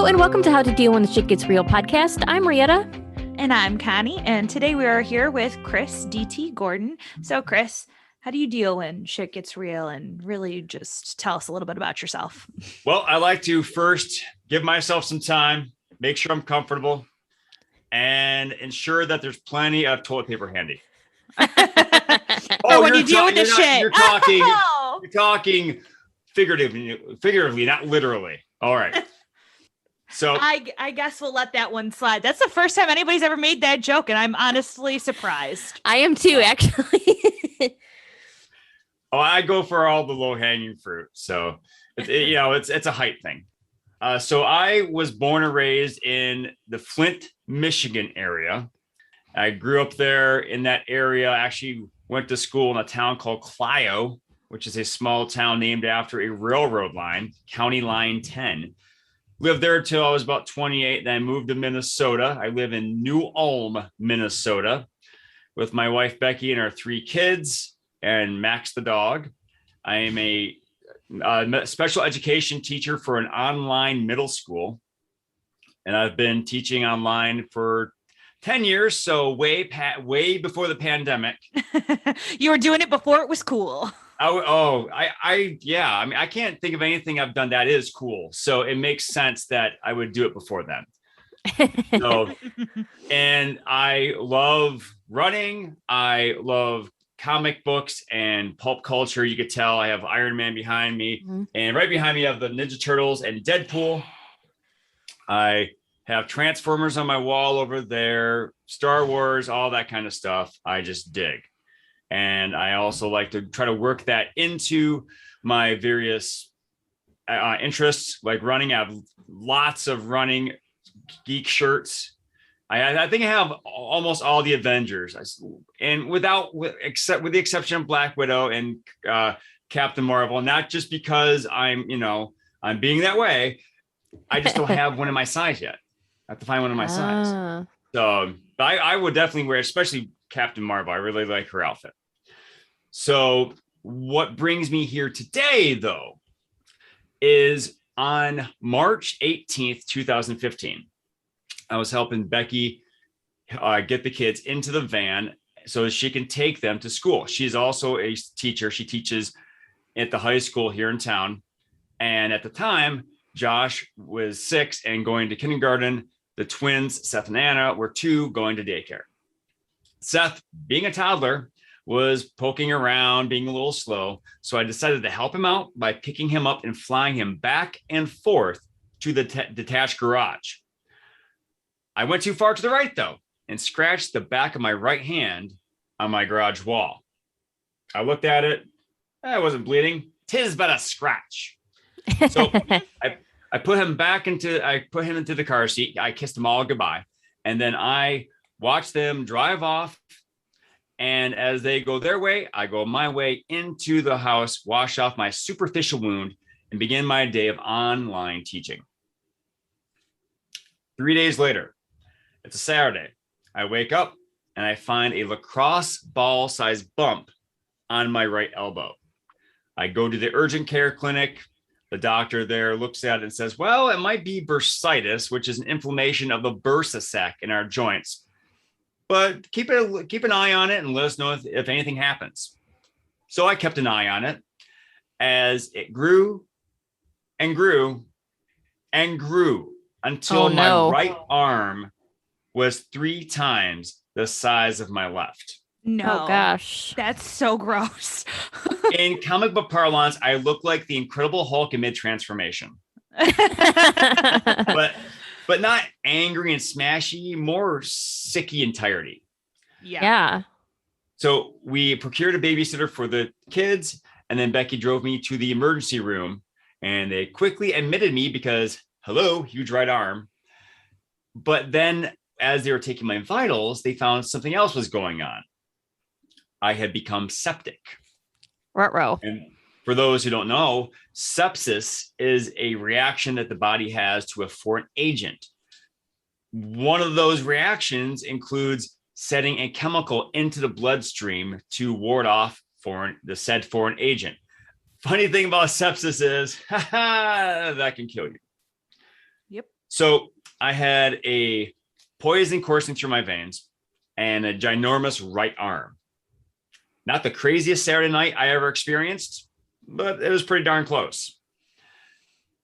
Hello and welcome to How to Deal When the Shit Gets Real podcast. I'm Rietta. And I'm Connie. And today we are here with Chris DT Gordon. So Chris, how do you deal when shit gets real? And really just tell us a little bit about yourself. Well, I like to first give myself some time, make sure I'm comfortable, and ensure that there's plenty of toilet paper handy. Or when you deal with the shit. You're talking figuratively, not literally. All right. So I guess we'll let that one slide. That's the first time anybody's ever made that joke, and I'm honestly surprised. I am too, actually. I go for all the low-hanging fruit. So it's a height thing. So I was born and raised in the Flint, Michigan area. I grew up there in that area. I actually went to school in a town called Clio, which is a small town named after a railroad line, County Line 10. Lived there until I was about 28. Then I moved to Minnesota. I live in New Ulm, Minnesota, with my wife, Becky, and our 3 kids, and Max the dog. I am a special education teacher for an online middle school. And I've been teaching online for 10 years, so way before the pandemic. You were doing it before it was cool. I can't think of anything I've done that is cool. So it makes sense that I would do it before then. And I love running. I love comic books and pulp culture. You could tell I have Iron Man behind me, and right behind me I have the Ninja Turtles and Deadpool. I have Transformers on my wall over there, Star Wars, all that kind of stuff. I just dig. And I also like to try to work that into my various interests, like running. I have lots of running geek shirts. I think I have almost all the Avengers, and with the exception of Black Widow and Captain Marvel. Not just because I'm being that way. I just don't have one in my size yet. I have to find one in my size. So I would definitely wear, especially Captain Marvel. I really like her outfit. So what brings me here today, though, is on March 18th, 2015, I was helping Becky get the kids into the van so she can take them to school. She's also a teacher. She teaches at the high school here in town. And at the time, Josh was 6 and going to kindergarten. The twins, Seth and Anna, were 2 going to daycare. Seth, being a toddler, was poking around, being a little slow. So I decided to help him out by picking him up and flying him back and forth to the detached garage. I went too far to the right, though, and scratched the back of my right hand on my garage wall. I looked at it. I wasn't bleeding. 'Tis but a scratch. So I put him into the car seat. I kissed them all goodbye. And then I watched them drive off. And as they go their way, I go my way into the house, wash off my superficial wound, and begin my day of online teaching. 3 days later, it's a Saturday. I wake up and I find a lacrosse ball-sized bump on my right elbow. I go to the urgent care clinic. The doctor there looks at it and says, well, it might be bursitis, which is an inflammation of the bursa sac in our joints. But keep an eye on it and let us know if anything happens. So I kept an eye on it as it grew and grew and grew until my right arm was 3 times the size of my left. No. Oh, gosh. That's so gross. In comic book parlance, I look like the Incredible Hulk in mid-transformation. But not angry and smashy, more sicky and tiredy. Yeah. So we procured a babysitter for the kids, and then Becky drove me to the emergency room, and they quickly admitted me because, hello, huge right arm. But then as they were taking my vitals, they found something else was going on. I had become septic. Ruh-roh. And for those who don't know, sepsis is a reaction that the body has to a foreign agent. One of those reactions includes setting a chemical into the bloodstream to ward off the said foreign agent. Funny thing about sepsis is that can kill you. Yep. So I had a poison coursing through my veins and a ginormous right arm. Not the craziest Saturday night I ever experienced, but it was pretty darn close.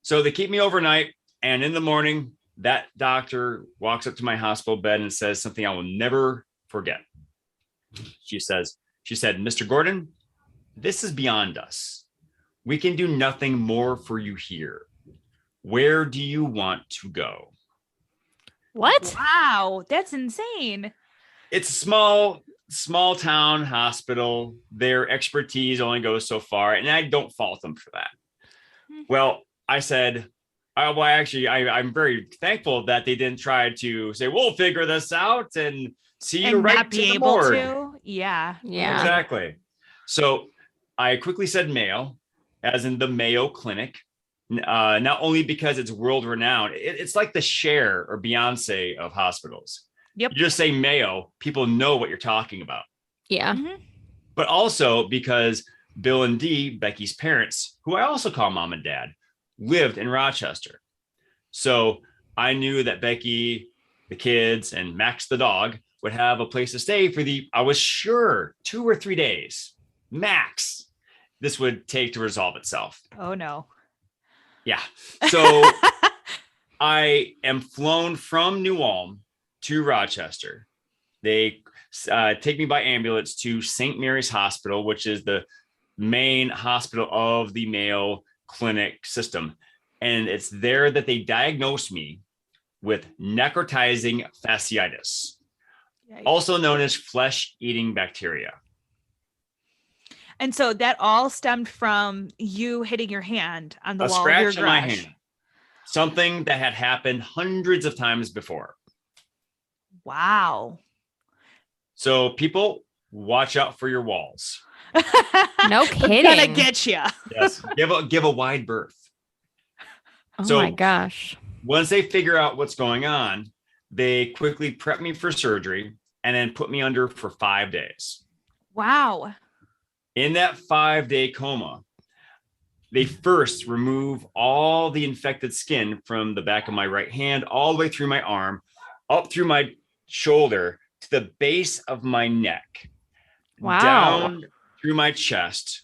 So they keep me overnight, and in the morning, that doctor walks up to my hospital bed and says something I will never forget. She said, Mr. Gordon, this is beyond us. We can do nothing more for you here. Where do you want to go? What? Wow, that's insane. It's a small town hospital. Their expertise only goes so far, and I don't fault them for that. Well, I said, I'm very thankful that they didn't try to say, we'll figure this out and see you And right not to be the able morgue. to. Yeah. Yeah. Exactly. So I quickly said Mayo, as in the Mayo Clinic, not only because it's world renowned, it's like the Cher or Beyonce of hospitals. Yep. You just say Mayo, people know what you're talking about. Yeah. Mhm. But also because Bill and Dee, Becky's parents, who I also call mom and dad, lived in Rochester. So I knew that Becky, the kids, and Max the dog would have a place to stay for I was sure 2 or 3 days, max, this would take to resolve itself. Oh, no. Yeah. So I am flown from New Ulm to Rochester. They take me by ambulance to St. Mary's Hospital, which is the main hospital of the Mayo Clinic system. And it's there that they diagnosed me with necrotizing fasciitis, Yikes. also known as flesh-eating bacteria. And so that all stemmed from you hitting your hand on the A wall of your scratch in my garage. hand. Something that had happened hundreds of times before. Wow. So people, watch out for your walls. No It's gonna kidding. get you. Yes, give a wide berth. Oh So- my gosh. Once they figure out what's going on, they quickly prep me for surgery and then put me under for 5 days. Wow. In that 5-day coma, they first remove all the infected skin from the back of my right hand, all the way through my arm, up through my shoulder to the base of my neck, Wow. down through my chest,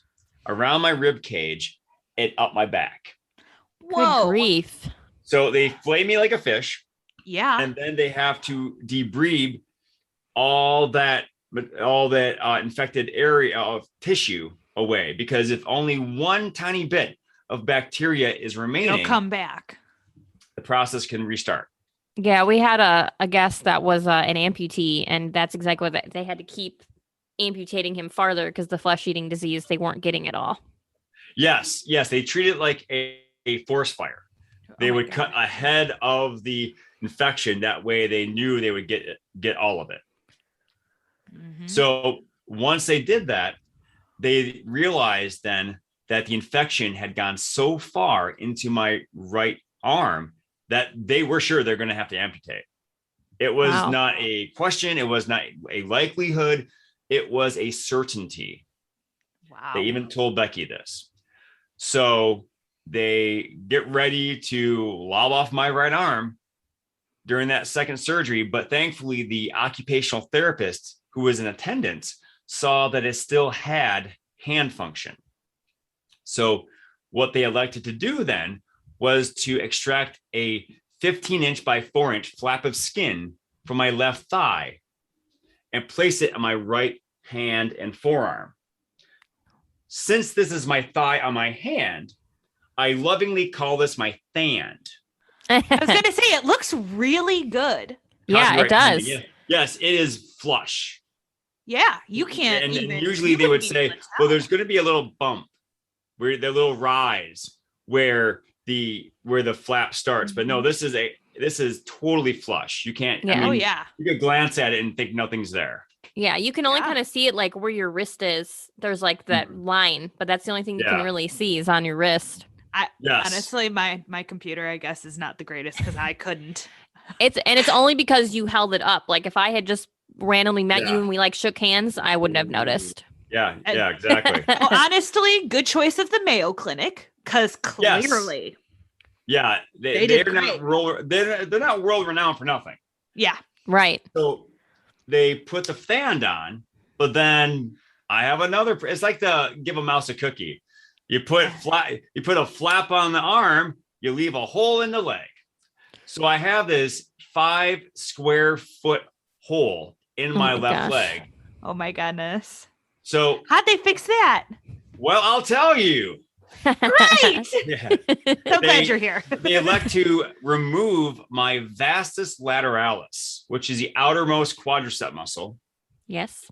around my rib cage, and up my back. Good Whoa. grief. So they flay me like a fish, Yeah. and then they have to debride all that infected area of tissue away, because if only one tiny bit of bacteria is It'll remaining, come back. the process can restart. Yeah, we had a guest that was an amputee, and that's exactly what they had to keep amputating him farther because the flesh-eating disease, they weren't getting it all. Yes, they treat it like a forest fire. They Oh my would cut God. ahead of the infection. That way they knew they would get all of it. Mhm. So once they did that, they realized then that the infection had gone so far into my right arm that they were sure they're going to have to amputate. It was Wow. not a question. It was not a likelihood. It was a certainty. Wow. They even told Becky this. So they get ready to lob off my right arm during that second surgery. But thankfully, the occupational therapist who was in attendance saw that it still had hand function. So what they elected to do then was to extract a 15-inch by 4-inch flap of skin from my left thigh and place it on my right hand and forearm. Since this is my thigh on my hand, I lovingly call this my thand. I was gonna say it looks really good. Yeah, Cosby it does. right hand, yes, it is flush. Yeah, you can't. And even, usually you they would wouldn't be say, able to well, tell. there's going to be a little bump where the little rise where the flap starts. But no, this is totally flush. You can't. Yeah. Oh yeah. You could glance at it and think nothing's there. Yeah, you can only Yeah. kind of see it like where your wrist is. There's like that line, but that's the only thing you can Yeah. really see is on your wrist. Yes. Honestly, my computer, I guess, is not the greatest because I couldn't. It's only because you held it up. Like if I had just randomly met Yeah. you and we like shook hands, I wouldn't have noticed. Yeah. And- Yeah. Exactly. Well, honestly, good choice of the Mayo Clinic because Yes. clearly. Yeah, They did they're not great. they're not world renowned for nothing. Yeah. Right. So they put the fan on, but then I have another. It's like to give a mouse a cookie. You put a flap on the arm, you leave a hole in the leg. So I have this 5 square foot hole in Oh my my left gosh. leg. Oh my goodness. So, How'd they fix that? well, I'll tell you. Right. Yeah. So glad you're here. They elect to remove my vastus lateralis, which is the outermost quadricep muscle Yes.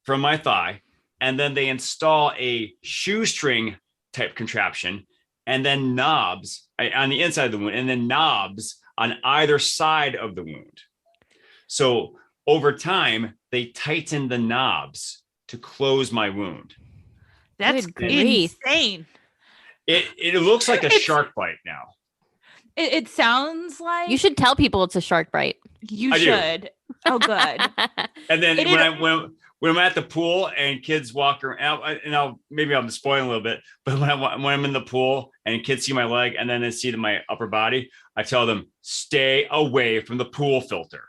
from my thigh. And then they install a shoestring type contraption and then knobs on the inside of the wound and then knobs on either side of the wound. So over time, they tighten the knobs to close my wound. That's Good grief. insane. It looks like a shark bite now. It sounds like You should tell people it's a shark bite. you I do. should. Oh, good. And then It when I'm at the pool and kids walk around, and maybe I'm spoiling a little bit, but when I'm in the pool and kids see my leg and then they see my upper body, I tell them stay away from the pool filter.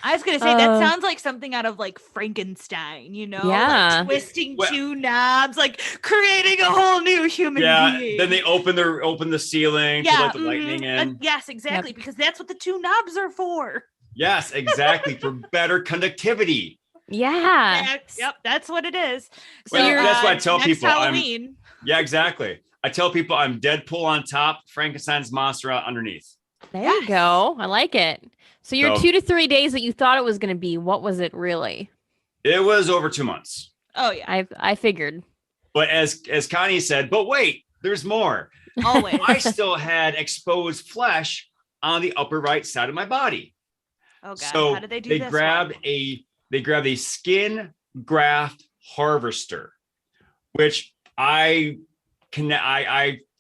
I was gonna say that sounds like something out of like Frankenstein, you know, Yeah. like twisting Well- two knobs, like creating a whole new human Yeah. being. Then they open the ceiling to let the lightning in. yes, exactly, because that's what the two knobs are for. Yes, exactly, for better conductivity. Yeah. Yep, that's what it is. Well, that's why I tell next people Halloween. Yeah, exactly. I tell people I'm Deadpool on top, Frankenstein's monster underneath. There you go. I like it. So your So- 2 to 3 days that you thought it was going to be, what was it really? It was over 2 months. Oh yeah, I figured. But as Connie said, but wait, there's more. always. I still had exposed flesh on the upper right side of my body. Oh god, So how did they do they this? grabbed a skin graft harvester, which I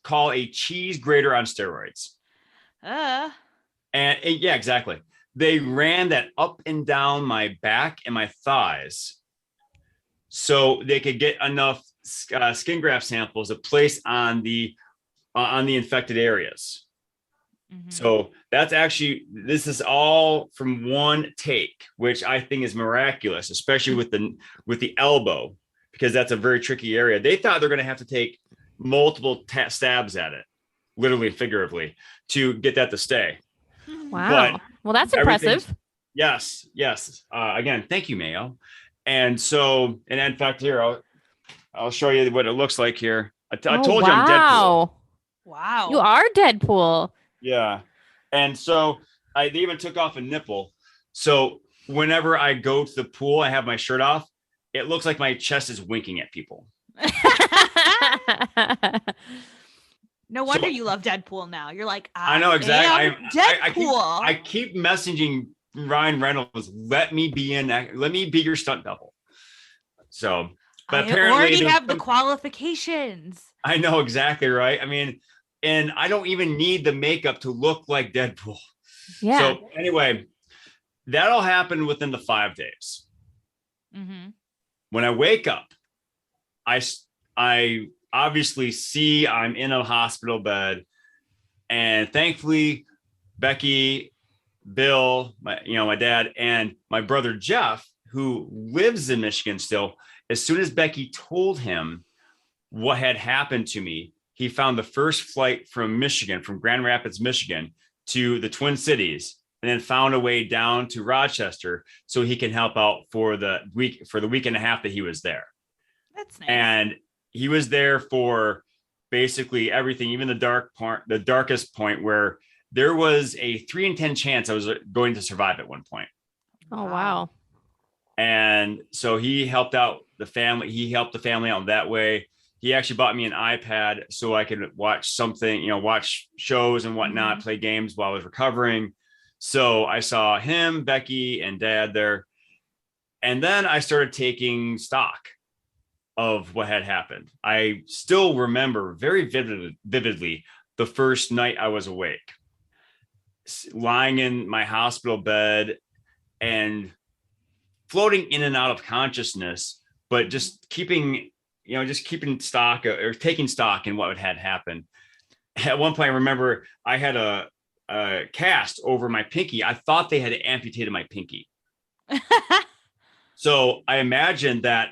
call a cheese grater on steroids. one? And yeah, exactly. They ran that up and down my back and my thighs so they could get enough skin graft samples to place on the infected areas. Mhm. So this is all from one take, which I think is miraculous, especially with the elbow, because that's a very tricky area. They thought they're going to have to take multiple stabs at it, literally and figuratively, to get that to stay. Wow. Well, that's everything's- impressive. Yes. Again, thank you, Mayo. And so, and in fact, here I'll show you what it looks like here. I told you I'm Deadpool. Wow. You are Deadpool. Yeah. And so they even took off a nipple. So whenever I go to the pool, I have my shirt off. It looks like my chest is winking at people. No wonder So- you love Deadpool now. You're like, I know exactly. am Deadpool. I keep messaging Ryan Reynolds, let me be your stunt double. So, but I apparently already there's have the some- qualifications. I know exactly right. I mean, and I don't even need the makeup to look like Deadpool. Yeah. So anyway, that'll happen within the 5 days. Mm-hmm. When I wake up, I obviously see I'm in a hospital bed, and thankfully Becky, Bill, my dad, and my brother Jeff, who lives in Michigan still, as soon as Becky told him what had happened to me, he found the first flight from Grand Rapids, Michigan, to the Twin Cities, and then found a way down to Rochester so he can help out for the week and a half that he was there. That's nice. And he was there for basically everything, even the darkest point where there was a 3 in 10 chance I was going to survive at one point. Oh, wow. And so he helped out the family. He helped the family out that way. He actually bought me an iPad so I could watch something, watch shows and whatnot, play games while I was recovering. So I saw him, Becky, and Dad there. And then I started taking stock of what had happened. I still remember very vividly the first night I was awake, lying in my hospital bed and floating in and out of consciousness, but just keeping just keeping stock or taking stock in what had happened. At one point, I remember I had a cast over my pinky. I thought they had amputated my pinky. So I imagined that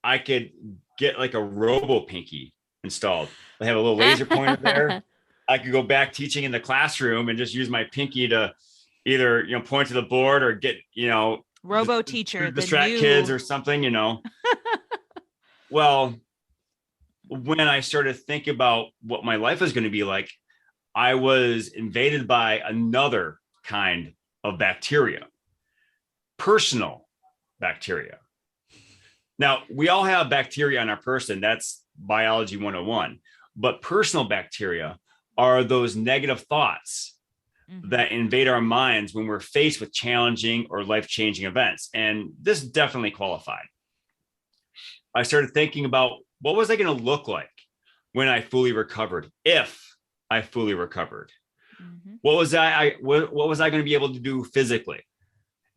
I could get like a robo pinky installed. I have a little laser pointer there. I could go back teaching in the classroom and just use my pinky to either, point to the board or get, robo teacher, distract kids or something, Well, when I started thinking about what my life was going to be like, I was invaded by another kind of bacteria, personal bacteria. Now, we all have bacteria on our person. That's biology 101. But personal bacteria are those negative thoughts that invade our minds when we're faced with challenging or life-changing events. And this definitely qualified. I started thinking about what was I going to look like when I fully recovered, if I fully recovered. What was I going to be able to do physically?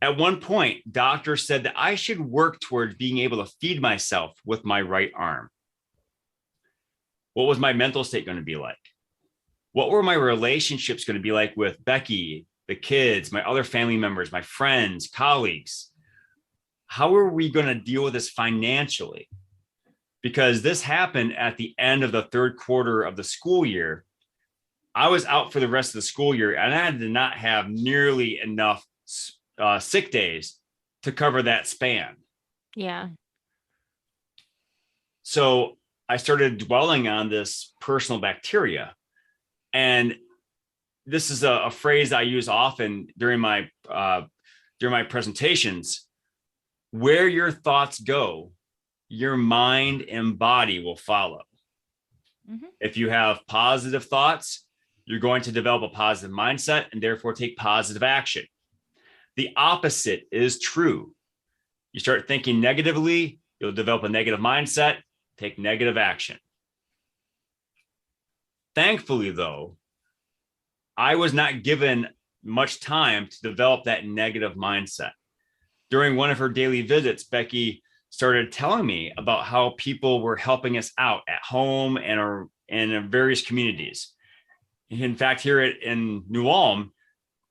At one point, doctors said that I should work towards being able to feed myself with my right arm. What was my mental state going to be like? What were my relationships going to be like with Becky, the kids, my other family members, my friends, colleagues? How are we going to deal with this financially? Because this happened at the end of the third quarter of the school year. I was out for the rest of the school year, and I did not have nearly enough sick days to cover that span. Yeah. So I started dwelling on this personal bacteria. And this is a phrase I use often during my presentations. Where your thoughts go, your mind and body will follow. If you have positive thoughts, you're going to develop a positive mindset and therefore take positive action. The opposite is true. You start thinking negatively, you'll develop a negative mindset, take negative action. Thankfully, though, I was not given much time to develop that negative mindset. During one of her daily visits, Becky started telling me about how people were helping us out at home and in various communities. In fact, here in New Ulm,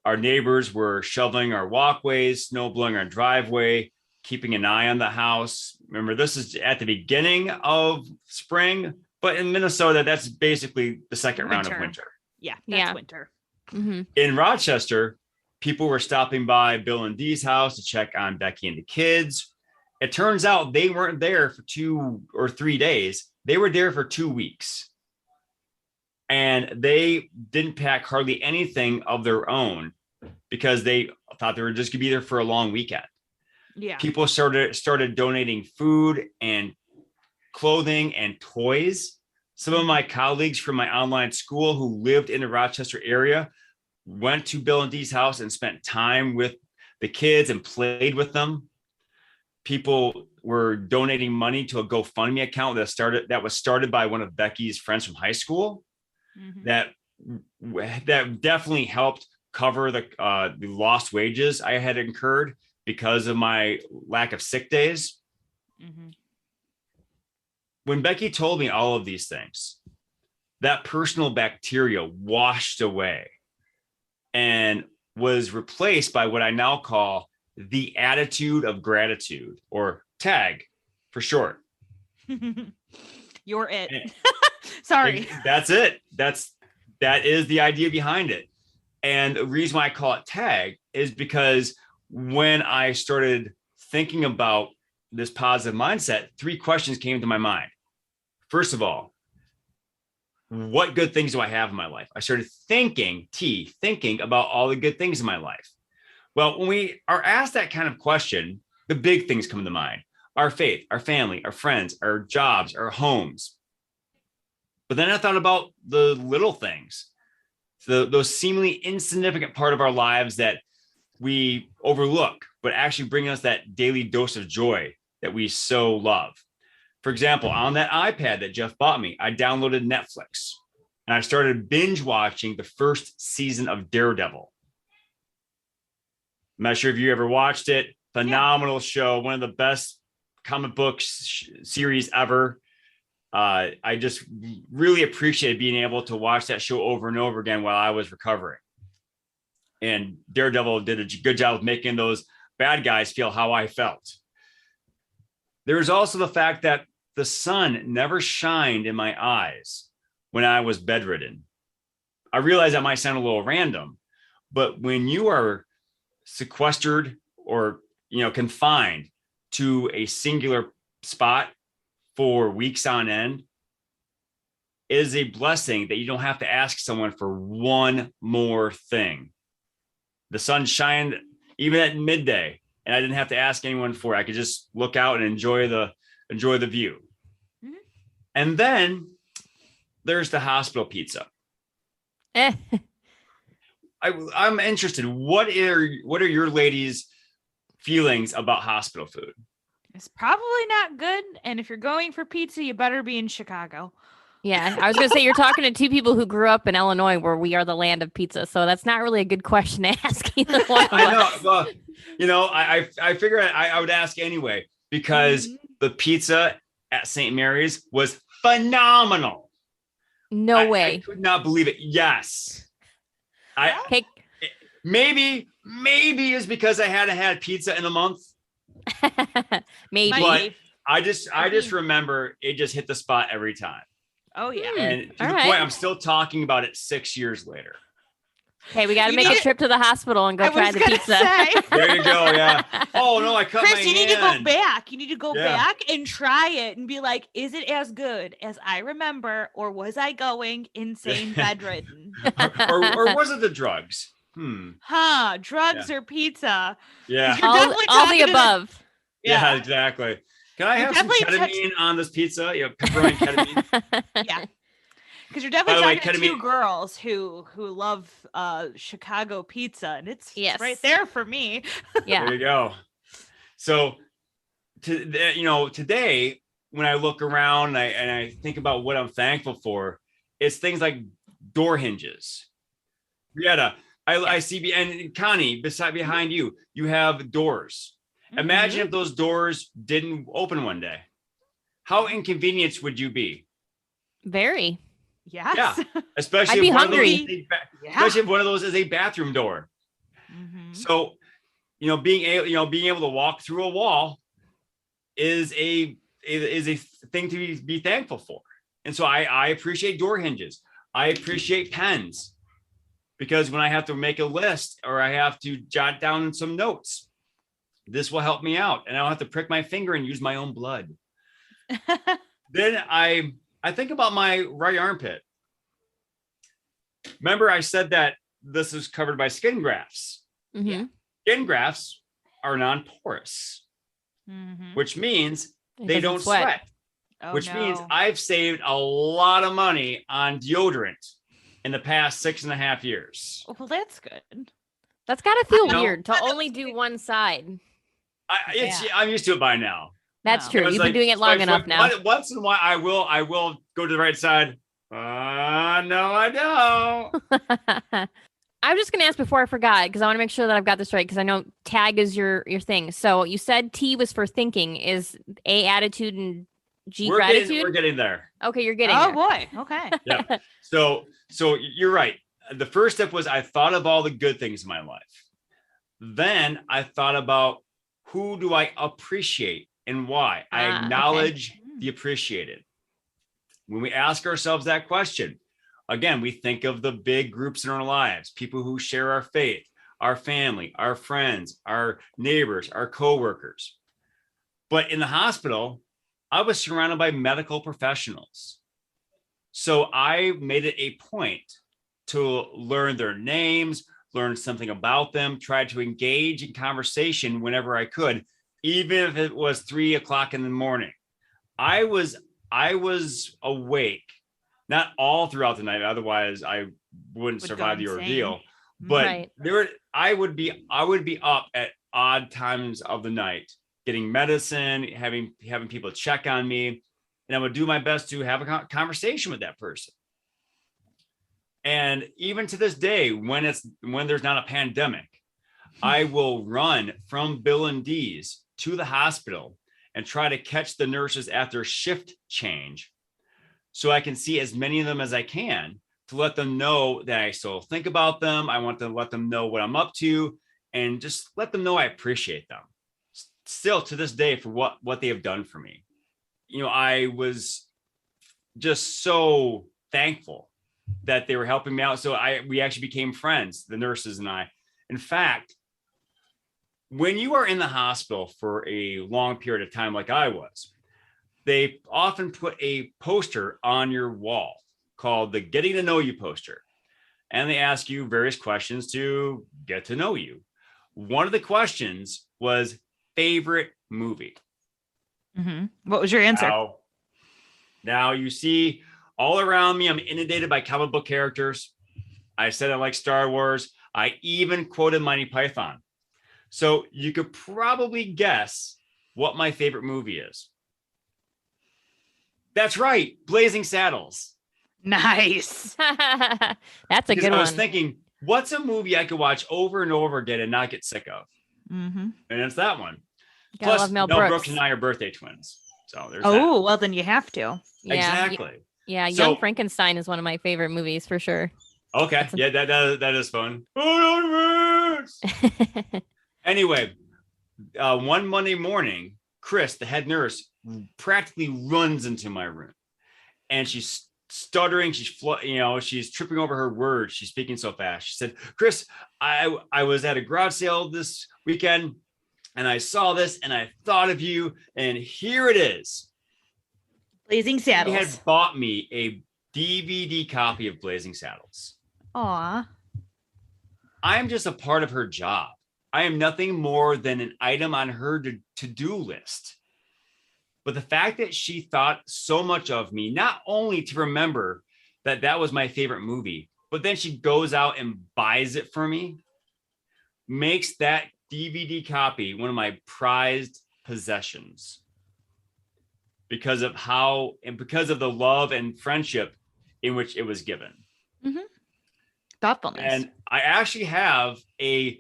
our neighbors were shoveling our walkways, snow blowing our driveway, keeping an eye on the house. Remember, this is at the beginning of spring, but in Minnesota, that's basically the second round of winter. Yeah, that's winter. In Rochester, people were stopping by Bill and Dee's house to check on Becky and the kids. It turns out they weren't there for 2 or 3 days. They were there for 2 weeks. And they didn't pack hardly anything of their own because they thought they were just going to be there for a long weekend. Yeah. People started donating food and clothing and toys. Some of my colleagues from my online school who lived in the Rochester area went to Bill and Dee's house and spent time with the kids and played with them. People were donating money to a GoFundMe account that was started by one of Becky's friends from high school. That definitely helped cover the lost wages I had incurred because of my lack of sick days. When Becky told me all of these things, that personal bacteria washed away and was replaced by what I now call the attitude of gratitude, or TAG for short. You're it. Sorry. That's it. That is the idea behind it. And the reason why I call it TAG is because when I started thinking about this positive mindset, 3 questions came to my mind. First of all, what good things do I have in my life? I started thinking about all the good things in my life. Well, when we are asked that kind of question, the big things come to mind: our faith, our family, our friends, our jobs, our homes. But then I thought about the little things, those seemingly insignificant part of our lives that we overlook, but actually bring us that daily dose of joy that we so love. For example, on that iPad that Jeff bought me, I downloaded Netflix and I started binge watching the first season of Daredevil. I'm not sure if you ever watched it. Phenomenal show, one of the best comic books series ever. I just really appreciated being able to watch that show over and over again while I was recovering. And Daredevil did a good job of making those bad guys feel how I felt. There's also the fact that the sun never shined in my eyes when I was bedridden. I realize that might sound a little random, but when you are sequestered or, confined to a singular spot for weeks on end, it is a blessing that you don't have to ask someone for one more thing. The sun shined even at midday, and I didn't have to ask anyone for it. I could just look out and enjoy the view. Mm-hmm. And then there's the hospital pizza. I'm interested. What are your ladies' feelings about hospital food? It's probably not good. And if you're going for pizza, you better be in Chicago. Yeah, I was going to say, you're talking to two people who grew up in Illinois, where we are the land of pizza. So that's not really a good question to ask either one of us. Well, I figured I would ask anyway, because the pizza at St. Mary's was phenomenal. No way. I could not believe it. Yes. Maybe it's because I hadn't had pizza in a month. Maybe. But I just remember it just hit the spot every time. Oh yeah. And to the point, I'm still talking about it 6 years later. Hey, we got to make a trip to the hospital and go try the pizza. There you go. Yeah. Oh no, I cut my hand. Chris, you need to go back. You need to go back and try it and be like, is it as good as I remember, or was I going insane bedridden? or was it the drugs? Drugs or pizza? Yeah. All the above. Yeah, exactly. Can I have some ketamine on this pizza? Pepperoni ketamine. Yeah. Because you're definitely talking to two girls who love Chicago pizza, and it's right there for me. Yeah. There you go. So, today when I look around and I think about what I'm thankful for, it's things like door hinges. Brietta, I see, and Connie, behind you have doors. Mm-hmm. Imagine if those doors didn't open one day. How inconvenienced would you be? Very. Yes. Yeah. Especially I'd be hungry. Especially if one of those is a bathroom door. Mm-hmm. So, being able to walk through a wall is a thing to be thankful for. And so I appreciate door hinges. I appreciate pens, because when I have to make a list or I have to jot down some notes, this will help me out, and I don't have to prick my finger and use my own blood. Then I think about my right armpit. Remember, I said that this is covered by skin grafts. Mm-hmm. Skin grafts are non-porous, which means they don't sweat. Which means I've saved a lot of money on deodorant in the past 6.5 years. Well, that's good. That's got to feel weird to only do one side. I'm used to it by now. That's true. You've been doing it long enough now. Once in a while, I will go to the right side. No, I don't. I'm just going to ask before I forgot, because I want to make sure that I've got this right, because I know tag is your thing. So you said T was for thinking. Is A, attitude, and G, gratitude? We're getting there. Okay, you're getting there. Oh, boy. Okay. Yeah. So you're right. The first step was I thought of all the good things in my life. Then I thought about, who do I appreciate and why? I acknowledge the appreciated. When we ask ourselves that question, again, we think of the big groups in our lives, people who share our faith, our family, our friends, our neighbors, our coworkers. But in the hospital, I was surrounded by medical professionals. So I made it a point to learn their names, learn something about them, try to engage in conversation whenever I could, even if it was 3 o'clock in the morning. I was awake, not all throughout the night, otherwise I wouldn't survive the ordeal. But I would be up at odd times of the night, getting medicine, having people check on me, and I would do my best to have a conversation with that person. And even to this day, when there's not a pandemic, I will run from Bill and D's to the hospital and try to catch the nurses at their shift change so I can see as many of them as I can to let them know that I still think about them. I want to let them know what I'm up to and just let them know I appreciate them still to this day for what they have done for me. You know, I was just so thankful that they were helping me out. So we actually became friends, the nurses and I. In fact, when you are in the hospital for a long period of time, like I was, they often put a poster on your wall called the Getting to Know You poster. And they ask you various questions to get to know you. One of the questions was favorite movie. What was your answer? Now you see all around me, I'm inundated by comic book characters. I said I like Star Wars. I even quoted Monty Python. So you could probably guess what my favorite movie is. That's right, Blazing Saddles. Nice. That's a good one. I was thinking, what's a movie I could watch over and over again and not get sick of? And it's that one. Gotta Plus, love Mel Mel Brooks. Brooks and I are birthday twins. So there's Oh, well, then you have to. Yeah, exactly. Yeah, So- Young Frankenstein is one of my favorite movies for sure. Okay. Yeah, that is fun. Anyway, one Monday morning, Chris, the head nurse, practically runs into my room, and she's stuttering. She's tripping over her words. She's speaking so fast. She said, "Chris, I was at a garage sale this weekend, and I saw this, and I thought of you, and here it is." Blazing She Saddles. had bought me a DVD copy of Blazing Saddles. Aw. I'm just a part of her job. I am nothing more than an item on her to-do list. But the fact that she thought so much of me, not only to remember that that was my favorite movie, but then she goes out and buys it for me, makes that DVD copy one of my prized possessions because of the love and friendship in which it was given. Thoughtfulness. And I actually have a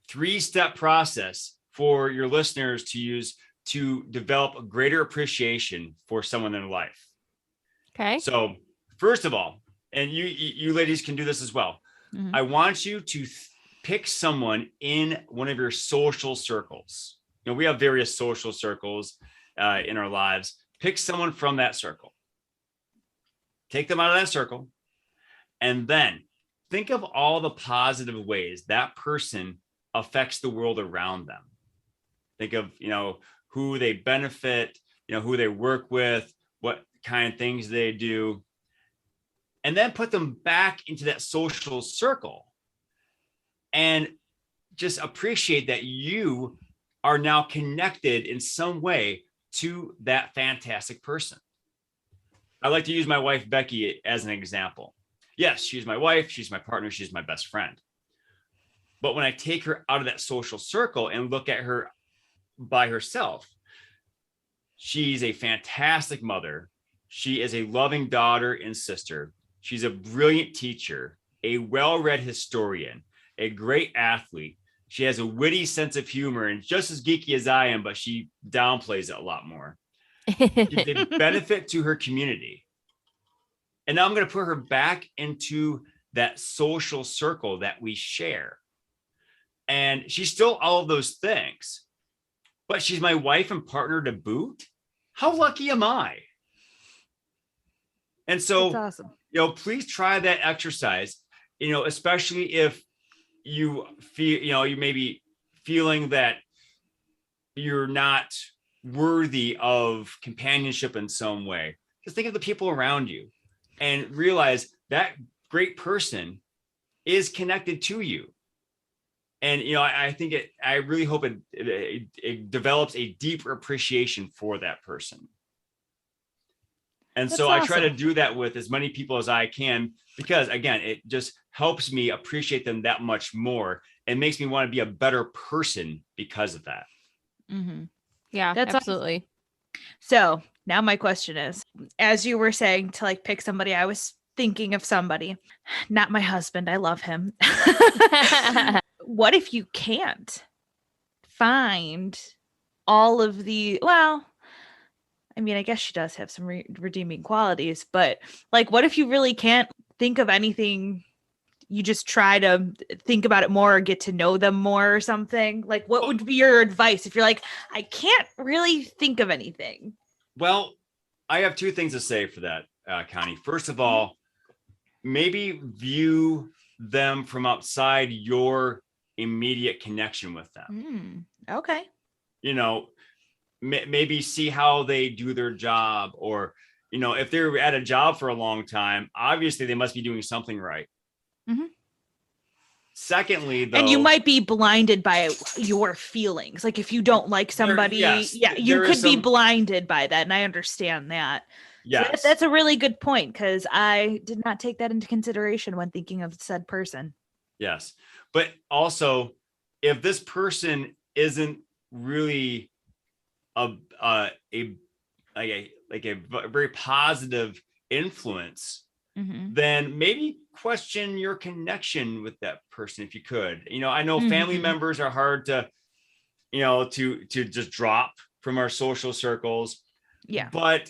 3-step process for your listeners to use to develop a greater appreciation for someone in their life. Okay. So first of all, and you ladies can do this as well. I want you to pick someone in one of your social circles. You know, we have various social circles in our lives. Pick someone from that circle. Take them out of that circle. And then think of all the positive ways that person affects the world around them. Think of, who they benefit, who they work with, what kind of things they do, and then put them back into that social circle and just appreciate that you are now connected in some way to that fantastic person. I like to use my wife, Becky, as an example. Yes, she's my wife, she's my partner, she's my best friend. But when I take her out of that social circle and look at her by herself, she's a fantastic mother. She is a loving daughter and sister. She's a brilliant teacher, a well-read historian, a great athlete. She has a witty sense of humor and just as geeky as I am, but she downplays it a lot more. She's a benefit to her community. And now I'm going to put her back into that social circle that we share. And she's still all of those things, but she's my wife and partner to boot. How lucky am I? And so, That's awesome. Please try that exercise, especially if you feel, you may be feeling that you're not worthy of companionship in some way. Just think of the people around you and realize that great person is connected to you. And, I think I really hope it develops a deeper appreciation for that person. And so I try to do that with as many people as I can, because again, it just helps me appreciate them that much more and makes me want to be a better person because of that. Yeah, That's absolutely. So now my question is, as you were saying to pick somebody, I was thinking of somebody, not my husband. I love him. What if you can't find all of the, I mean, I guess she does have some redeeming qualities, but like, what if you really can't think of anything? You just try to think about it more or get to know them more or something. Like, what would be your advice if you're like, I can't really think of anything? Well, I have two things to say for that, Connie. First of all, maybe view them from outside your immediate connection with them. Okay. You know, maybe see how they do their job, or, you know, if they're at a job for a long time, obviously they must be doing something right. Mm-hmm. Secondly, though, and you might be blinded by your feelings. Like if you don't like somebody, you could be blinded by that. And I understand that. Yes. So that's a really good point, because I did not take that into consideration when thinking of said person. Yes. But also, if this person isn't really a very positive influence, then maybe question your connection with that person if you could. You know, I know family members are hard to, you know, to just drop from our social circles. Yeah. But,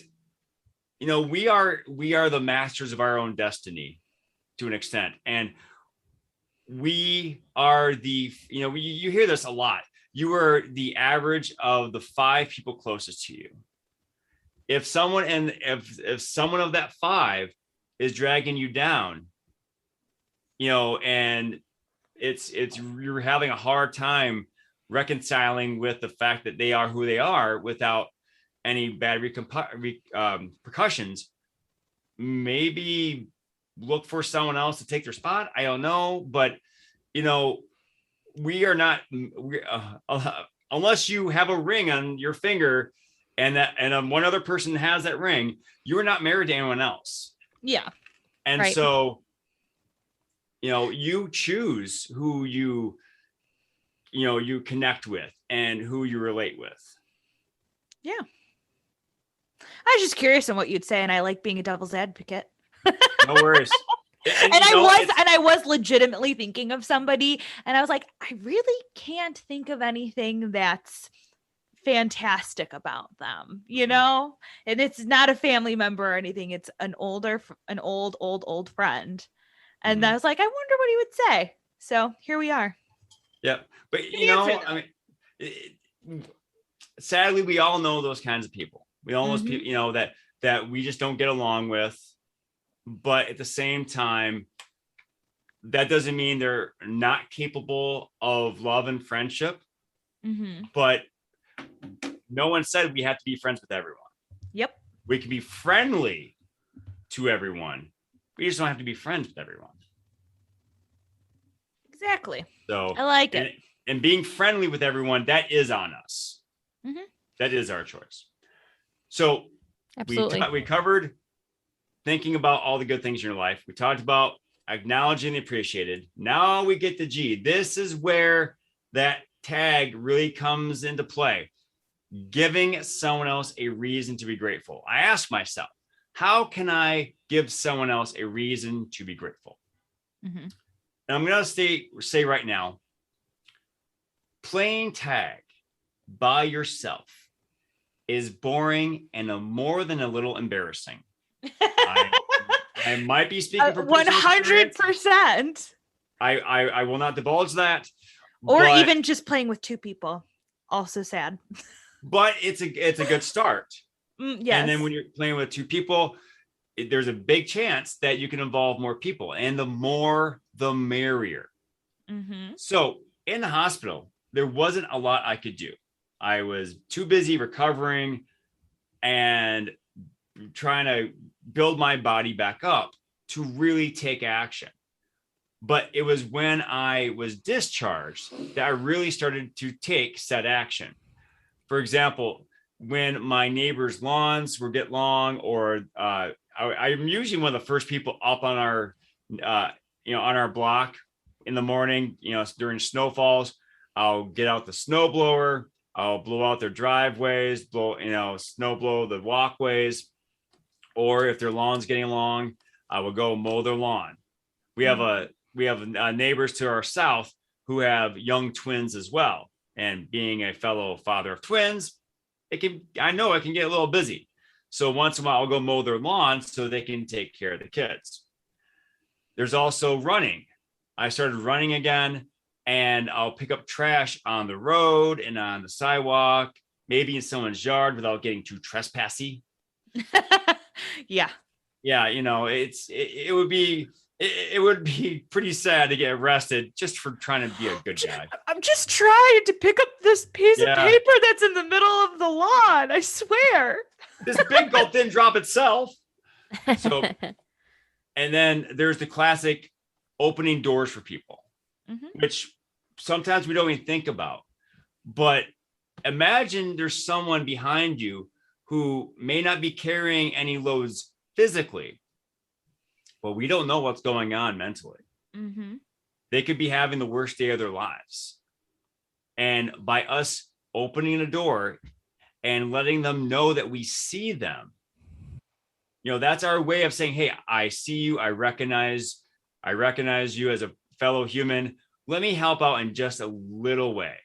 you know, we are the masters of our own destiny to an extent. And we are the, you know, you hear this a lot. You are the average of the 5 people closest to you. If someone of that 5 is dragging you down, you know, and it's you're having a hard time reconciling with the fact that they are who they are without any bad repercussions, maybe look for someone else to take their spot. I don't know, but you know, we are not, unless you have a ring on your finger and one other person has that ring, you are not married to anyone else. Yeah. And so, you know, you choose who you connect with and who you relate with. Yeah. I was just curious on what you'd say, and I like being a devil's advocate. No worries. And I was legitimately thinking of somebody, and I was like, I really can't think of anything that's fantastic about them, you know? And it's not a family member or anything. It's an old friend. And I was like, I wonder what he would say. So here we are. Yeah. But you know, I mean, sadly, we all know those kinds of people. We all know those people, you know, that we just don't get along with. But at the same time, that doesn't mean they're not capable of love and friendship. But no one said we have to be friends with everyone. Yep. We can be friendly to everyone. We just don't have to be friends with everyone. Exactly. So I like it. And being friendly with everyone, that is on us. That is our choice. So we covered thinking about all the good things in your life. We talked about acknowledging the appreciated. Now we get the G. This is where that tag really comes into play. Giving someone else a reason to be grateful. I ask myself, how can I give someone else a reason to be grateful? And I'm going to say right now, playing tag by yourself is boring and more than a little embarrassing. I might be speaking for 100%. I will not divulge that. Or even just playing with 2 people. Also sad. But it's a good start. Yes. And then when you're playing with 2 people, there's a big chance that you can involve more people, and the more the merrier. So in the hospital, there wasn't a lot I could do. I was too busy recovering and trying to build my body back up to really take action. But it was when I was discharged that I really started to take said action. For example, when my neighbors' lawns would get long, or I'm usually one of the first people up on our, on our block in the morning, during snowfalls. I'll get out the snow blower. I'll blow out their driveways, snow blow the walkways. Or if their lawn's getting long, I will go mow their lawn. We have neighbors to our south who have young twins as well. And being a fellow father of twins, I know it can get a little busy. So once in a while, I'll go mow their lawn so they can take care of the kids. There's also running. I started running again, and I'll pick up trash on the road and on the sidewalk, maybe in someone's yard without getting too trespassy. Yeah. Yeah, it would be pretty sad to get arrested just for trying to be a good guy. I'm just trying to pick up this piece of Yeah. paper that's in the middle of the lawn. I swear. This big gulp didn't drop itself. So, and then there's the classic opening doors for people, which sometimes we don't even think about. But imagine there's someone behind you who may not be carrying any loads physically, but we don't know what's going on mentally. They could be having the worst day of their lives. And by us opening a door and letting them know that we see them, that's our way of saying, hey, I see you. I recognize you as a fellow human. Let me help out in just a little way.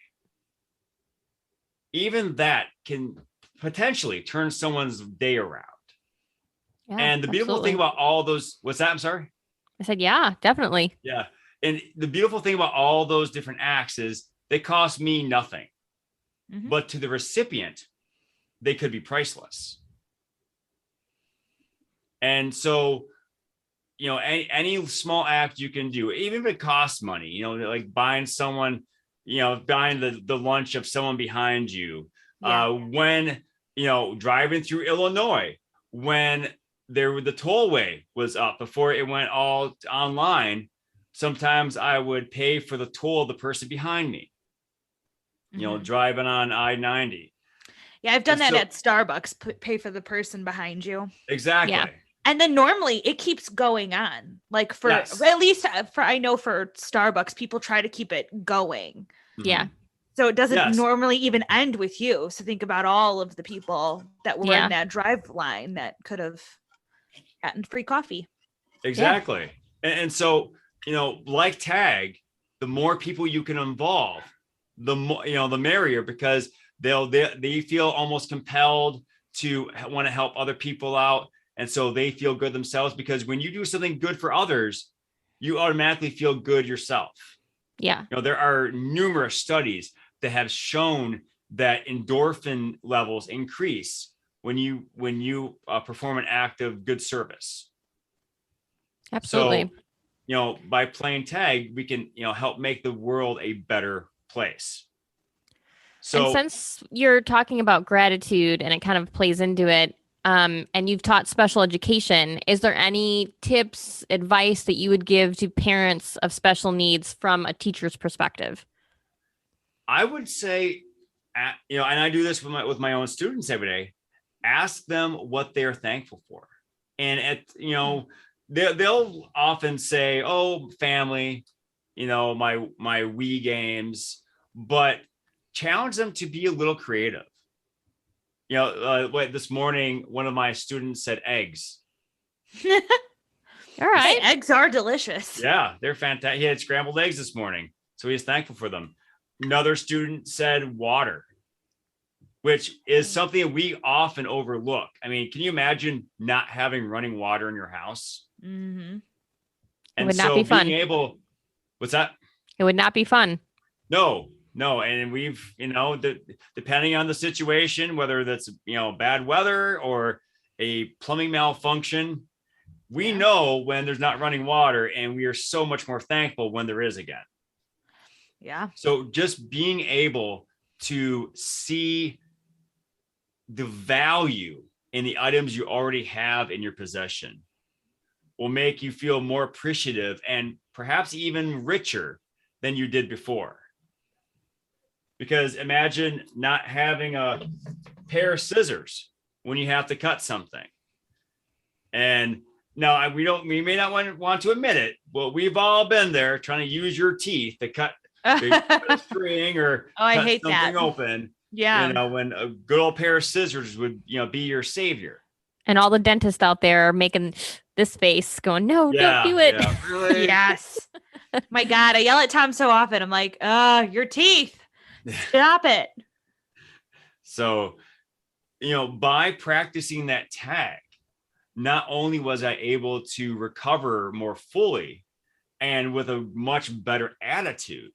Even that can potentially turn someone's day around. Yeah, And the beautiful absolutely. thing about all those, what's that? I'm sorry. I said, yeah, definitely. Yeah. And the beautiful thing about all those different acts is they cost me nothing, but to the recipient, they could be priceless. And so, any small act you can do, even if it costs money, like buying someone, buying the lunch of someone behind you, when, driving through Illinois, when the tollway was up before it went all online, sometimes I would pay for the toll of the person behind me, driving on I-90. Yeah, I've done And that so- at Starbucks. Pay for the person behind you. Exactly. Yeah. And then normally it keeps going on. Like for Yes. at least I know for Starbucks, people try to keep it going. Yeah. So it doesn't Yes. normally even end with you. So think about all of the people that were Yeah. in that drive line that could have gotten free coffee. Exactly. And so, like tag, the more people you can involve, the more, the merrier, because they feel almost compelled to want to help other people out. And so they feel good themselves, because when you do something good for others, you automatically feel good yourself. Yeah. There are numerous studies that have shown that endorphin levels increase when you perform an act of good service. Absolutely. So, by playing tag, we can, help make the world a better place. So, and since you're talking about gratitude and it kind of plays into it, and you've taught special education, is there any tips, advice that you would give to parents of special needs from a teacher's perspective? I would say, and I do this with my own students every day, ask them what they're thankful for. And they'll often say, oh, family, my Wii games, but challenge them to be a little creative. This morning, one of my students said eggs. All right. Eggs are delicious. Yeah, they're fantastic. He had scrambled eggs this morning, so he's thankful for them. Another student said water, which is something that we often overlook. I mean, can you imagine not having running water in your house? Mm-hmm. And would not so be fun. being able, what's that? It would not be fun. No. And we've, depending on the situation, whether that's, bad weather or a plumbing malfunction, we know when there's not running water, and we are so much more thankful when there is again. Yeah. So just being able to see the value in the items you already have in your possession will make you feel more appreciative and perhaps even richer than you did before. Because imagine not having a pair of scissors when you have to cut something. And now we may not want to admit it, but we've all been there trying to use your teeth to cut a string or I cut hate something that. open. Yeah. When a good old pair of scissors would, be your savior. And all the dentists out there are making this face going, no, don't do it. Yeah, really? Yes. My God, I yell at Tom so often. I'm like, your teeth. Stop it. So, by practicing that tag, not only was I able to recover more fully and with a much better attitude,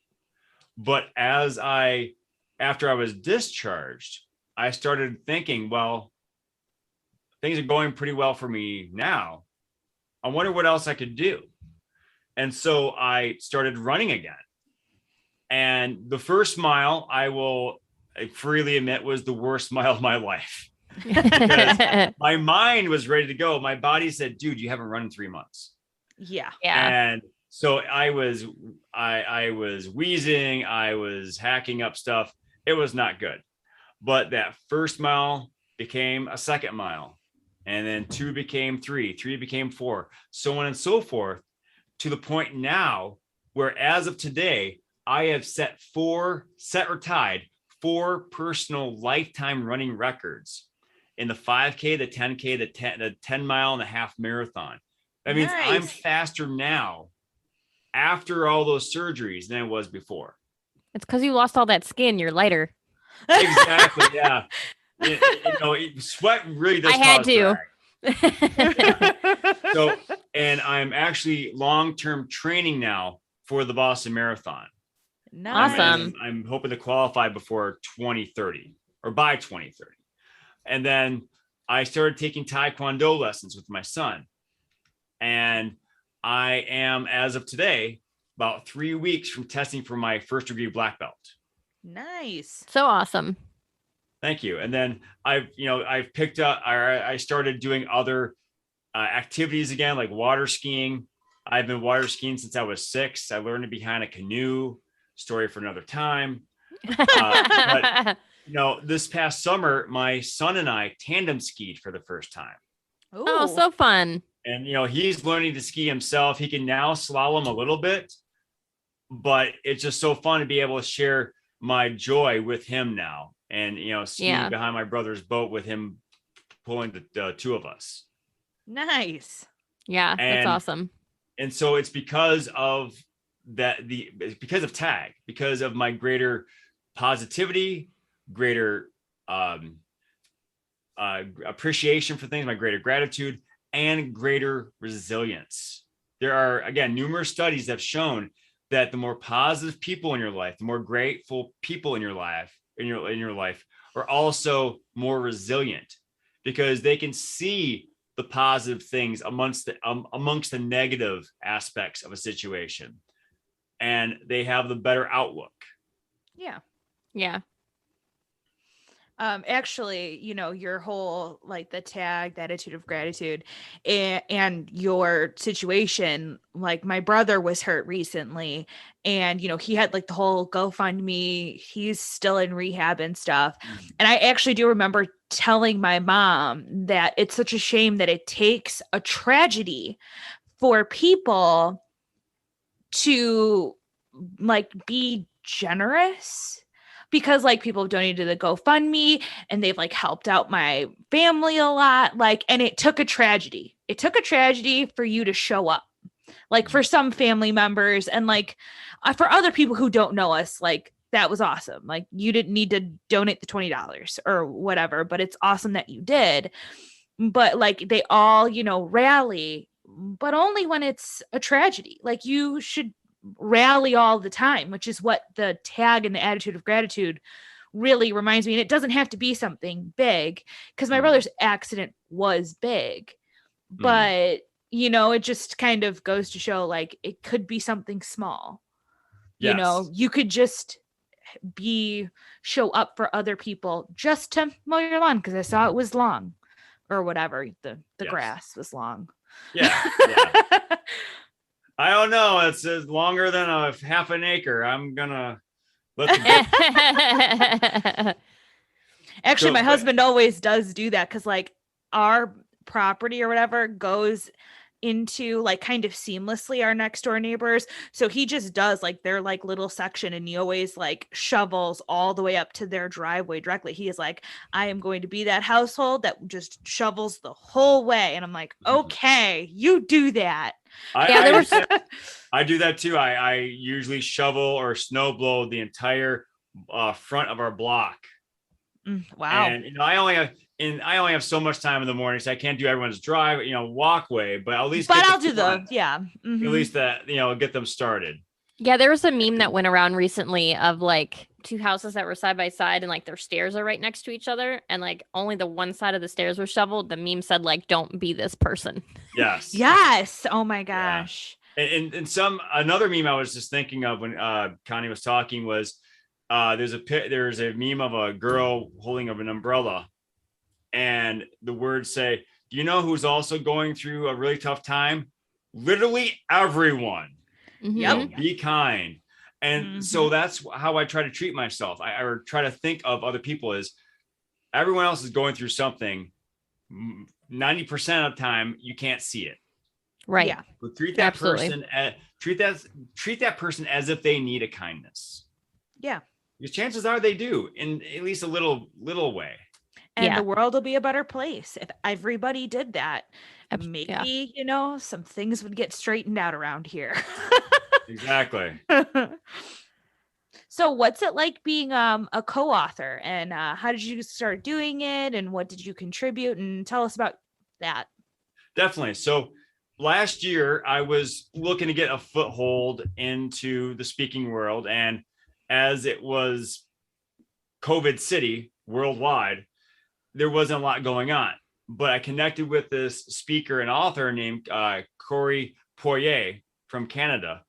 but after I was discharged, I started thinking, well, things are going pretty well for me now. I wonder what else I could do. And so I started running again. And the first mile, I freely admit, was the worst mile of my life. Because my mind was ready to go. My body said, dude, you haven't run in 3 months. Yeah. And so I was wheezing, I was hacking up stuff. It was not good. But that first mile became a second mile. And then 2 became 3, 3 became 4, so on and so forth, to the point now where, as of today, I have set or tied 4 personal lifetime running records in the 5K, the 10K, the 10 mile and a half marathon. That means I'm faster now after all those surgeries than I was before. It's because you lost all that skin. You're lighter. Exactly. Yeah. Sweat really does. I had to. So, and I'm actually long-term training now for the Boston Marathon. Nice. Awesome. I'm hoping to qualify before 2030 or by 2030. And then I started taking Taekwondo lessons with my son. And I am, as of today, about 3 weeks from testing for my first degree black belt. Nice. So awesome. Thank you. And then I've picked up, I started doing other activities again, like water skiing. I've been water skiing since I was 6. I learned to behind a canoe. Story for another time. But this past summer, my son and I tandem skied for the first time. Ooh. Oh, so fun. And, he's learning to ski himself. He can now slalom a little bit, but it's just so fun to be able to share my joy with him now. And, skiing behind my brother's boat with him pulling the 2 of us. Nice. Yeah, that's awesome. And so it's because of because of TAG, because of my greater positivity, greater appreciation for things, my greater gratitude, and greater resilience. There are, again, numerous studies that have shown that the more positive people in your life, the more grateful people in your life, are also more resilient, because they can see the positive things amongst the negative aspects of a situation, and they have the better outlook. Yeah. Actually, your whole, like, the TAG, the attitude of gratitude, and your situation, like, my brother was hurt recently, and, he had, like, the whole GoFundMe, he's still in rehab and stuff. And I actually do remember telling my mom that it's such a shame that it takes a tragedy for people to, like, be generous. Because, like, people have donated to the GoFundMe and they've, like, helped out my family a lot. Like, and it took a tragedy. It took a tragedy for you to show up, like, for some family members, and, like, for other people who don't know us, like, that was awesome. Like, you didn't need to donate the $20 or whatever, but it's awesome that you did. But, like, they all, rally, but only when it's a tragedy. Like, you should rally all the time, which is what the TAG and the attitude of gratitude really reminds me. And it doesn't have to be something big, because my brother's accident was big, but it just kind of goes to show, like, it could be something small. Yes. You could just show up for other people just to mow your lawn because I saw it was long, or whatever, the grass was long. Yeah. I don't know. It's longer than a half an acre. I'm gonna let Actually, my husband always does do that, because, like, our property or whatever goes into, like, kind of seamlessly our next door neighbors. So he just does, like, their, like, little section, and he always, like, shovels all the way up to their driveway directly. He is like, I am going to be that household that just shovels the whole way. And I'm like, okay, you do that. I do that too. I usually shovel or snow blow the entire front of our block. Wow. And I only have, and I only have so much time in the morning, so I can't do everyone's drive, walkway, but at least, but I'll do yeah. At least that, get them started. Yeah, there was a meme that went around recently of like two houses that were side by side and like their stairs are right next to each other and like only the one side of the stairs was shoveled. The meme said like, don't be this person. Yes. Yes. Oh my gosh. Yeah. And another meme I was just thinking of when Connie was talking was there's a meme of a girl holding up an umbrella and the words say, do you know who's also going through a really tough time? Literally everyone. Mm-hmm. Be kind. And so that's how I try to treat myself. I try to think of other people as everyone else is going through something. 90% of the time, you can't see it. Right. Yeah. But treat that person treat that person as if they need a kindness. Yeah. Because chances are they do in at least a little way. And the world will be a better place if everybody did that. Maybe, some things would get straightened out around here. Exactly. So what's it like being a co-author, and how did you start doing it, and what did you contribute, and tell us about that? Definitely. So last year I was looking to get a foothold into the speaking world, and as it was COVID city worldwide, there wasn't a lot going on. But I connected with this speaker and author named Corey Poirier from Canada,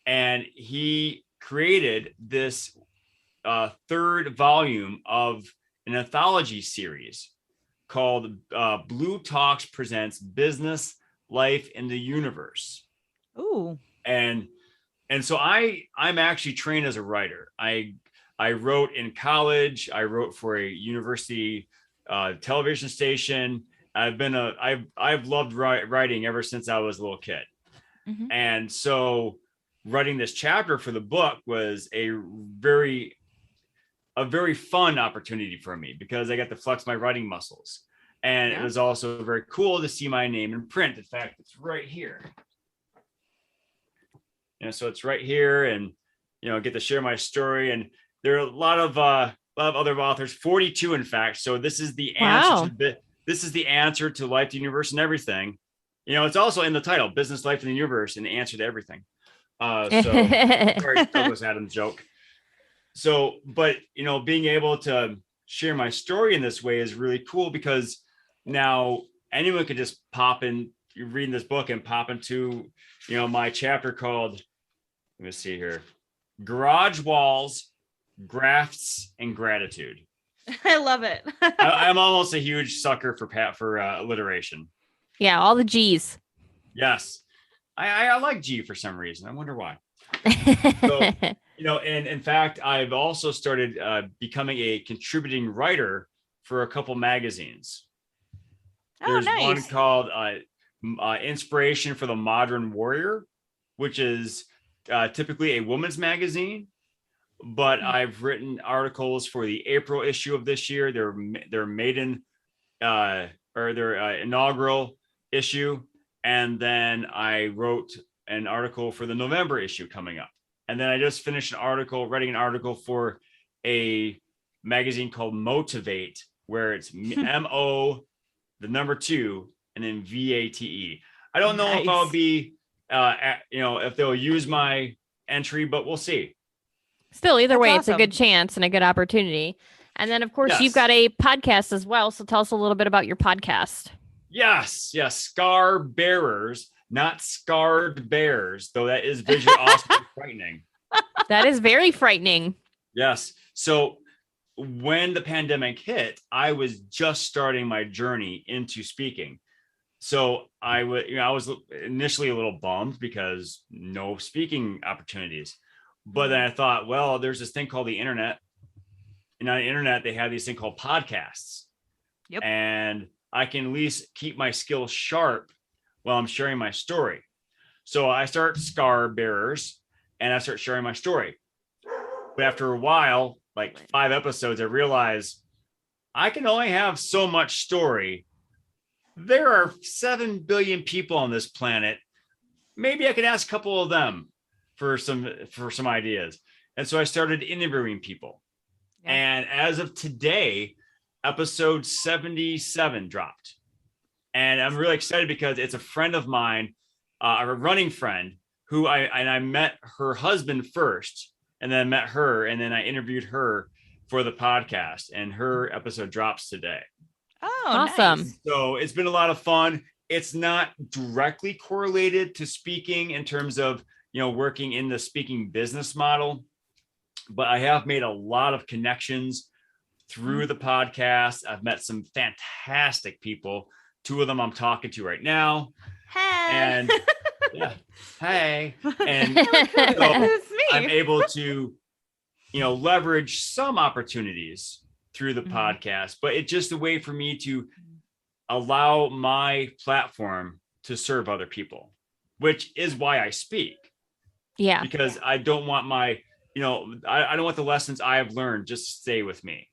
and he created this third volume of an anthology series called Blue Talks Presents Business, Life, and the Universe. Ooh. And so I'm actually trained as a writer. I wrote in college. I wrote for a university television station. I've loved writing ever since I was a little kid. Mm-hmm. And so writing this chapter for the book was a very fun opportunity for me because I got to flex my writing muscles. And it was also very cool to see my name in print. In fact, it's right here. So it's right here, and get to share my story. And there are a lot of other authors, 42 in fact. So this is the answer to this is the answer to life, the universe, and everything. It's also in the title, Business, Life, and the Universe, and the answer to everything. So sorry, Douglas Adams joke. So, but being able to share my story in this way is really cool because now anyone could just pop in, you're reading this book and pop into, my chapter called, let me see here, Garage Walls, Grafts, and Gratitude. I love it. I'm almost a huge sucker for alliteration. Yeah, all the G's. Yes. I like G for some reason. I wonder why. So, and in fact, I've also started becoming a contributing writer for a couple magazines. There's one called Inspiration for the Modern Warrior, which is typically a woman's magazine. But I've written articles for the April issue of this year, their maiden or their inaugural issue. And then I wrote an article for the November issue coming up. And then I just finished writing an article for a magazine called Motivate, where it's M-O, the number 2, and then V-A-T-E. I don't know if I'll be, if they'll use my entry, but we'll see. Still, either way, awesome. It's a good chance and a good opportunity. And then, of course, you've got a podcast as well. So tell us a little bit about your podcast. Yes. Scar Bearers, not Scarred Bears, though that is visually awesome and frightening. That is very frightening. Yes. So when the pandemic hit, I was just starting my journey into speaking. So I was initially a little bummed because no speaking opportunities. But then I thought, well, there's this thing called the internet. And on the internet, they have these thing called podcasts. Yep. And I can at least keep my skills sharp while I'm sharing my story. So I start Scar Bearers and I start sharing my story. But after a while, like 5 episodes, I realized I can only have so much story. There are 7 billion people on this planet. Maybe I could ask a couple of them for some ideas. And so I started interviewing people. Yeah. And as of today, episode 77 dropped. And I'm really excited because it's a friend of mine, a running friend who I met her husband first, and then met her, and then I interviewed her for the podcast, and her episode drops today. Oh, awesome. nice. So it's been a lot of fun. It's not directly correlated to speaking in terms of, working in the speaking business model, but I have made a lot of connections through the podcast. I've met some fantastic people. 2 of them I'm talking to right now. Hey. And yeah, hey. And It's me. I'm able to, leverage some opportunities through the podcast, but it's just a way for me to allow my platform to serve other people, which is why I speak. Yeah. Because I don't want my, I don't want the lessons I have learned just to stay with me.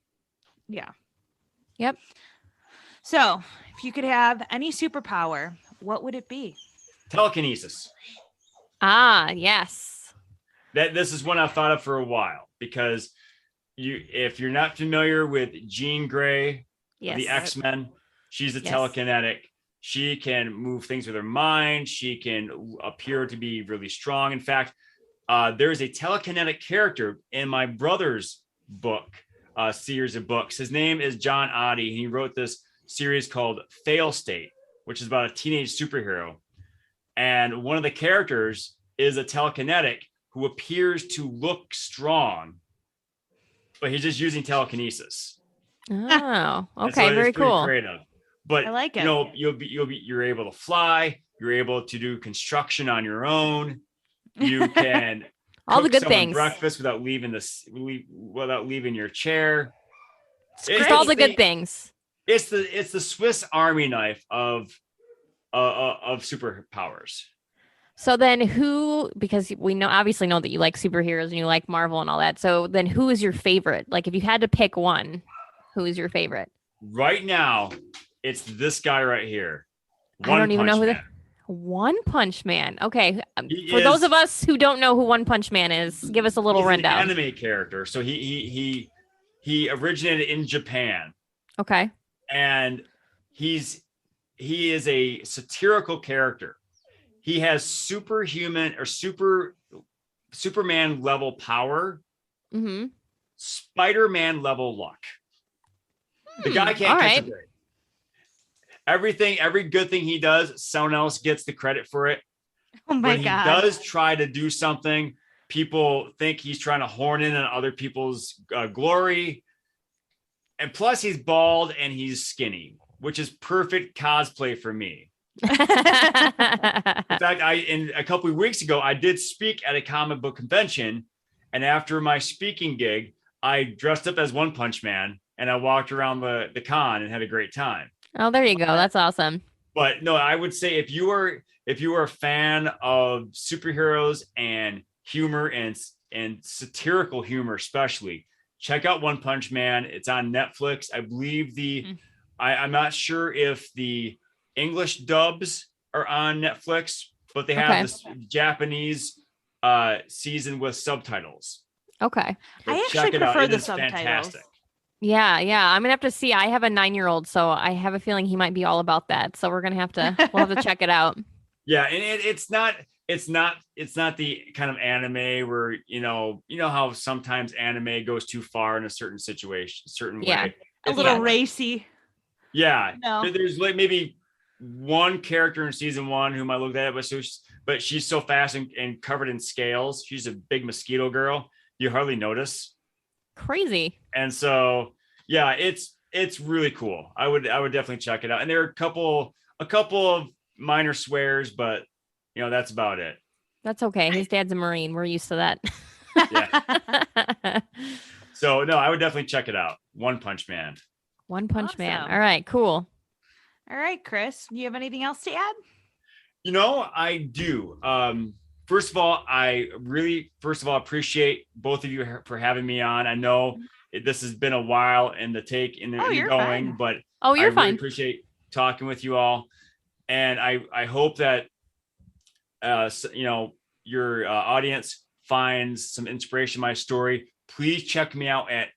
Yeah. Yep. So if you could have any superpower, what would it be? Telekinesis. Ah, yes. This is one I've thought of for a while, because if you're not familiar with Jean Grey, Yes. the X-Men, she's a Yes. telekinetic. She can move things with her mind. She can appear to be really strong. In fact, there's a telekinetic character in my brother's book, series of books. His name is John Oddie. He wrote this series called Fail State, which is about a teenage superhero. And one of the characters is a telekinetic who appears to look strong, but he's just using telekinesis. Oh, And so okay. it's Very pretty cool. creative. But I like it. you're able to fly. You're able to do construction on your own. You can All the cook good someone things. breakfast without leaving your chair. Just all the good things. It's the Swiss Army knife of superpowers. So then because we obviously know that you like superheroes and you like Marvel and all that. So then who is your favorite? Like if you had to pick one, who is your favorite? Right now, it's this guy right here. I don't even know who Man. One Punch Man. Okay. He For those is- of us who don't know who One Punch Man is, give us a little He's rundown. an anime character. So he originated in Japan, Okay. and he is a satirical character. He has superhuman or Superman level power, Mm-hmm. Spider-Man level luck. The guy can't all catch a right. break. Every good thing he does, someone else gets the credit for it. Oh my When God. he does try to do something, people think he's trying to horn in on other people's glory. And plus, he's bald and he's skinny, which is perfect cosplay for me. In fact, a couple of weeks ago, I did speak at a comic book convention, and after my speaking gig, I dressed up as One Punch Man and I walked around the con and had a great time. Oh, there you go. That's awesome. But no, I would say if you are a fan of superheroes and humor and satirical humor, especially, check out One Punch Man. It's on Netflix. I believe I'm not sure if the English dubs are on Netflix, but they have this Japanese season with subtitles. Okay. But I check actually it out. prefer It the is subtitles. fantastic. Yeah. I'm gonna have to see. I have a 9-year-old, so I have a feeling he might be all about that. So we'll have to check it out. Yeah, and it's not the kind of anime where you know how sometimes anime goes too far in a certain situation, certain Yeah. way. A It's little not- racy. Yeah, No. there's like maybe one character in season 1 whom I looked at, but she's so fast and covered in scales. She's a big mosquito girl. You hardly notice. Crazy. And so, yeah, it's really cool. I would definitely check it out. And there are a couple of minor swears, but that's about it. That's okay. His dad's a Marine. We're used to that. Yeah. So no, I would definitely check it out. One Punch Man. One Punch Man. Awesome. All right, cool. All right, Chris, you have anything else to add? I do. First of all, I appreciate both of you for having me on. I know this has been a while in the take in the you're going, fine. but Oh, you're I really fine. appreciate talking with you all. And I hope that, your audience finds some inspiration in my story. Please check me out at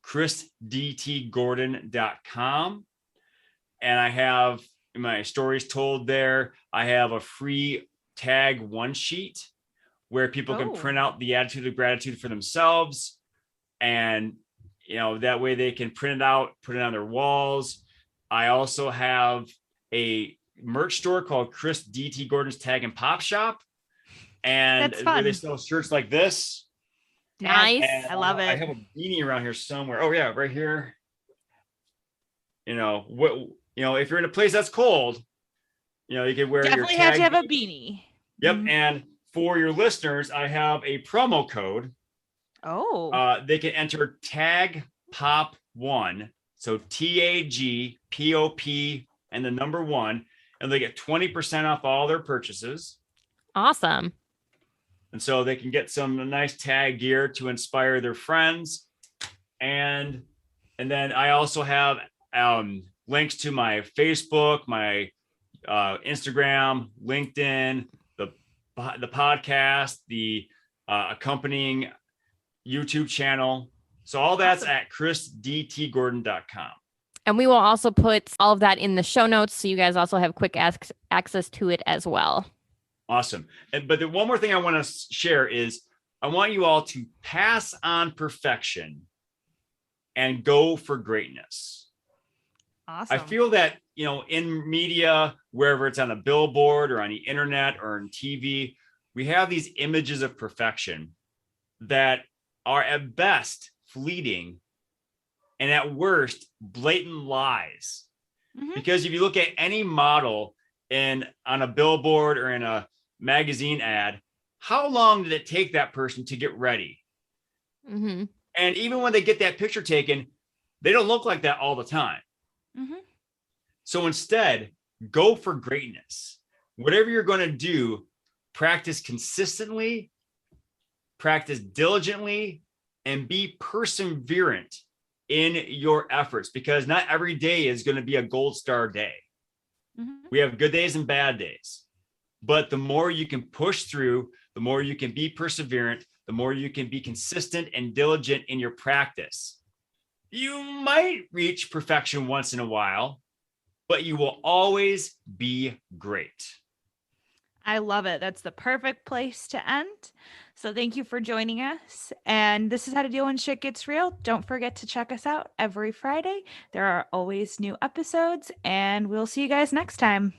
chrisdtgordon.com. And I have my stories told there. I have a free tag one sheet where people can print out the attitude of gratitude for themselves. And, that way they can print it out, put it on their walls. I also have a merch store called Chris D.T. Gordon's Tag and Pop Shop. And where they sell shirts like this. Nice. I love it. I have a beanie around here somewhere. Oh yeah, right here. If you're in a place that's cold, you can wear definitely your have tag to have a beanie. Yep. Mm-hmm. And for your listeners, I have a promo code. They can enter tag pop 1. So TAGPOP and the number 1, and they get 20% off all their purchases. Awesome. And so they can get some nice tag gear to inspire their friends. And then I also have links to my Facebook, my Instagram, LinkedIn, the podcast, the accompanying YouTube channel. So all that's at chrisdtgordon.com. And we will also put all of that in the show notes, so you guys also have quick access to it as well. Awesome. But the one more thing I want to share is I want you all to pass on perfection and go for greatness. Awesome. I feel that, in media, wherever it's on a billboard or on the internet or on TV, we have these images of perfection that are at best fleeting and at worst blatant lies. Mm-hmm. Because if you look at any model on a billboard or in a magazine ad, how long did it take that person to get ready? Mm-hmm. And even when they get that picture taken, they don't look like that all the time. Mm-hmm. So instead, go for greatness. Whatever you're going to do, practice consistently, practice diligently, and be perseverant in your efforts, because not every day is going to be a gold star day. Mm-hmm. We have good days and bad days. But the more you can push through, the more you can be perseverant, the more you can be consistent and diligent in your practice. You might reach perfection once in a while, but you will always be great. I love it. That's the perfect place to end. So thank you for joining us. And this is How to Deal When Shit Gets Real. Don't forget to check us out every Friday. There are always new episodes, and we'll see you guys next time.